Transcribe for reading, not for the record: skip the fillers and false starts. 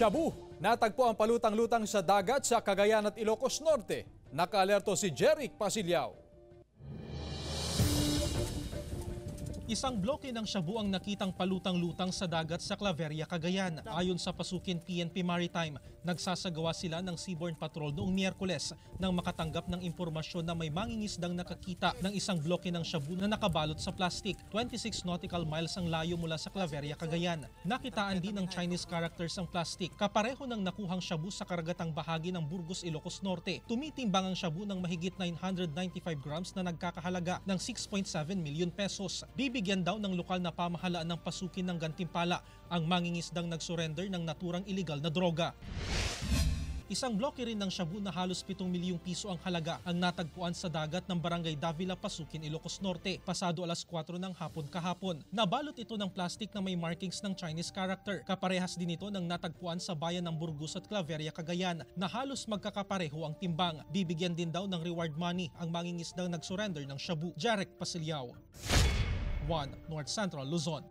Shabu, natagpo ang palutang-lutang sa dagat sa Cagayan at Ilocos Norte. Nakaalerto si Jeric Pasilyao. Isang bloke ng shabu ang nakitang palutang-lutang sa dagat sa Claveria, Cagayan. Ayon sa pasukin PNP Maritime, nagsasagawa sila ng seaborne patrol noong Miyerkules nang makatanggap ng impormasyon na may mangingisdang nakakita ng isang bloke ng shabu na nakabalot sa plastic. 26 nautical miles ang layo mula sa Claveria, Cagayan. Nakitaan din ng Chinese characters ang plastic. Kapareho ng nakuhang shabu sa karagatang bahagi ng Burgos, Ilocos Norte. Tumitimbang ang shabu ng mahigit 995 grams na nagkakahalaga ng 6.7 million pesos. Bibigyan daw ng lokal na pamahalaan ng pasukin ng gantimpala ang mangingisdang nagsurrender ng naturang iligal na droga. Isang bloke rin ng shabu na halos 7 milyong piso ang halaga ang natagpuan sa dagat ng Barangay Davila, Pasukin, Ilocos Norte, pasado alas 4 ng hapon kahapon. Nabalot ito ng plastic na may markings ng Chinese character. Kaparehas din ito ng natagpuan sa bayan ng Burgos at Claveria, Cagayan na halos magkakapareho ang timbang. Bibigyan din daw ng reward money ang mangingisdang nagsurrender ng shabu. Jeric Pasilyao, 1 North Central Luzon.